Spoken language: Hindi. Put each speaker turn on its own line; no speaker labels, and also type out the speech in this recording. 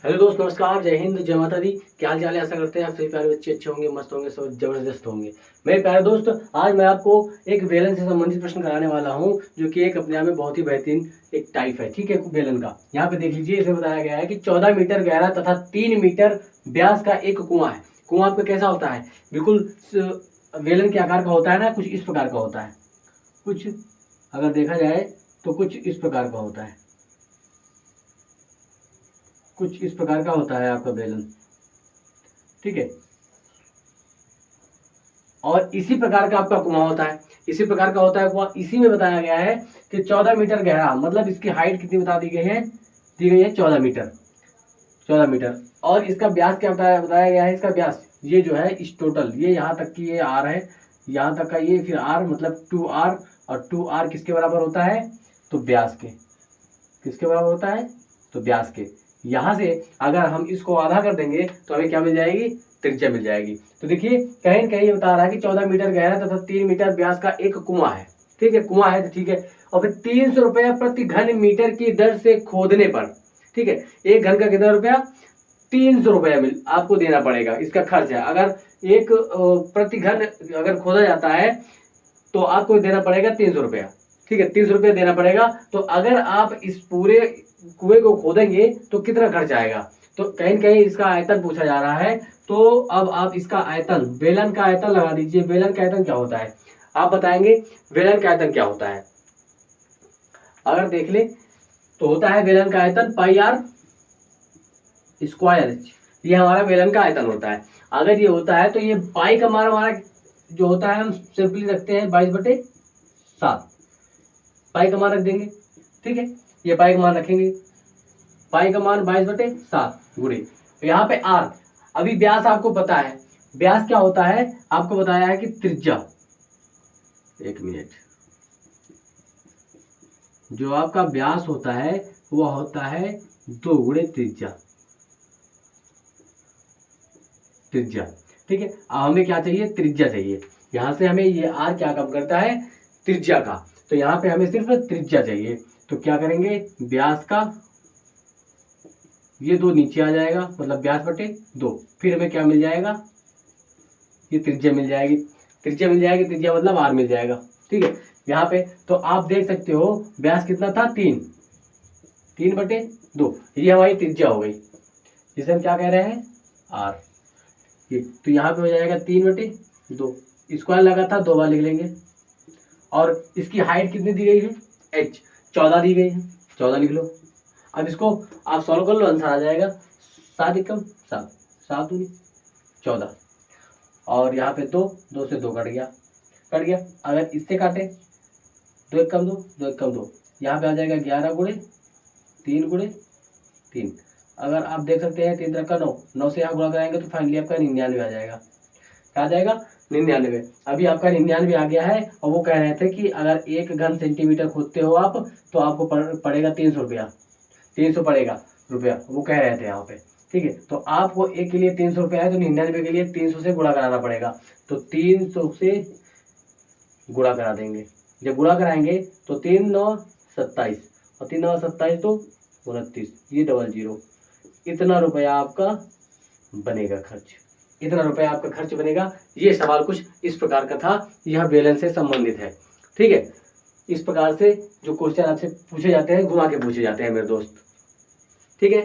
हेलो दोस्त, नमस्कार, जय हिंद, जय माता दी। क्या हाल चाल है? आशा करते हैं आप सभी प्यारे बच्चे अच्छे होंगे, मस्त होंगे, सब जबरदस्त होंगे। मेरे प्यारे दोस्त, आज मैं आपको एक बेलन से संबंधित प्रश्न कराने वाला हूं, जो कि एक अपने आप में बहुत ही बेहतरीन एक टाइप है। ठीक है, बेलन का यहाँ पे देख लीजिए। इसे बताया गया है कि 14 मीटर गहरा तथा 3 मीटर व्यास का एक कुआं है। कुआं आपका कैसा होता है? बिल्कुल बेलन के आकार का होता है ना, कुछ इस प्रकार का होता है। कुछ अगर देखा जाए तो कुछ इस प्रकार का होता है। कुछ इस प्रकार का होता है आपका बेलन। ठीक है, और इसी प्रकार का आपका कुआं होता है। इसी प्रकार का होता है कुआं। इसी में बताया गया है कि 14 मीटर गहरा, मतलब इसकी हाइट कितनी बता दी गई है? दी गई है 14 मीटर। 14 मीटर। और इसका व्यास क्या बताया गया है? इसका व्यास ये जो है, इस टोटल ये यहाँ तक की ये आर है, यहाँ तक का ये, फिर आर मतलब 2r, और 2r किसके बराबर होता है? तो व्यास के। किसके बराबर होता है? तो व्यास के। यहां से अगर हम इसको आधा कर देंगे तो हमें क्या मिल जाएगी? त्रिज्या मिल जाएगी। तो देखिए, कहीं न कहीं ये बता रहा है कि 14 मीटर गहरा तथा 3 मीटर व्यास का एक कुआं है। ठीक है, कुआं है तो ठीक है। और फिर 300 रुपया प्रति घन मीटर की दर से खोदने पर, ठीक है, एक घन का कितना रुपया? 300 रुपया आपको देना पड़ेगा। इसका खर्च है। अगर एक प्रति घन अगर खोदा जाता है तो आपको देना पड़ेगा 300 रुपया। ठीक है, 300 रुपया देना पड़ेगा। तो अगर आप इस पूरे कुएं को खोदेंगे तो कितना खर्च आएगा? तो कहीं कहीं इसका आयतन पूछा जा रहा है। तो अब आप इसका आयतन, बेलन का आयतन लगा दीजिए। बेलन का आयतन क्या होता है? आप बताएंगे बेलन का आयतन क्या होता है? अगर देख ले तो होता है बेलन का आयतन पाई आर स्क्वायर। ये हमारा बेलन का आयतन होता है। अगर ये होता है तो ये पाई का मान हमारा जो होता है, हम सिंपली रखते हैं 22/7। पाई का मान रख देंगे। ठीक है, ये पाई का मान रखेंगे। पाई का मान 22/7 गुणे, तो यहाँ पे आर। अभी व्यास आपको पता है। व्यास क्या होता है? आपको बताया है कि त्रिज्या। एक मिनट, जो आपका व्यास होता है वह होता है 2 गुणे त्रिज्या। त्रिज्या, ठीक है। अब हमें क्या चाहिए? त्रिज्या चाहिए। यहां से हमें ये आर क्या कम करता है? त्रिज्या का। तो यहाँ पे हमें सिर्फ त्रिज्या चाहिए। तो क्या करेंगे? व्यास का ये 2 नीचे आ जाएगा, मतलब व्यास बटे 2। फिर हमें क्या मिल जाएगा? ये त्रिज्या मिल जाएगी। त्रिज्या मिल जाएगी, त्रिज्या मतलब आर मिल जाएगा। ठीक है, यहाँ पे तो आप देख सकते हो व्यास कितना था? 3/2। ये हमारी त्रिज्या हो गई, जिसे हम क्या कह रहे हैं? आर। ये तो यहाँ पे हो जाएगा 3/2। स्क्वायर लगा था, 2 बार लिख लेंगे। और इसकी हाइट कितनी दी गई है? h 14 दी गई है, 14 लिख लो। अब इसको आप सॉल्व कर लो, आंसर आ जाएगा। 7 एकम 7, 7 दूनी 14। और यहाँ पे 2, 2 से 2 कट गया, कट गया। अगर इससे काटे 2 एकम 2, 2 एकम 2, यहाँ पे आ जाएगा 11 गुणे 3 गुणे 3। अगर आप देख सकते हैं 3 तरह का 9, 9 से यहाँ गुणा कराएंगे तो फाइनली आपका 99 आ जाएगा। क्या आ जाएगा? 99। अभी आपका 99 आ गया है। और वो कह रहे थे कि अगर 1 घन सेंटीमीटर खोदते हो आप तो आपको पड़ेगा 300 रुपया। 300 पड़ेगा रुपया, वो कह रहे थे यहाँ पे। ठीक है, तो आपको एक के लिए 300 रुपया है, तो 99 के लिए 300 से गुणा कराना पड़ेगा। तो 300 से गुणा करा देंगे। जब गुणा कराएंगे तो 3 9 27, और 3 9 27 तो 29, ये 00। इतना रुपया आपका बनेगा खर्च। इतना रुपया आपका खर्च बनेगा। ये सवाल कुछ इस प्रकार का था। यह बेलन से संबंधित है। ठीक है, इस प्रकार से जो क्वेश्चन आपसे पूछे जाते हैं, घुमा के पूछे जाते हैं मेरे दोस्त। ठीक है।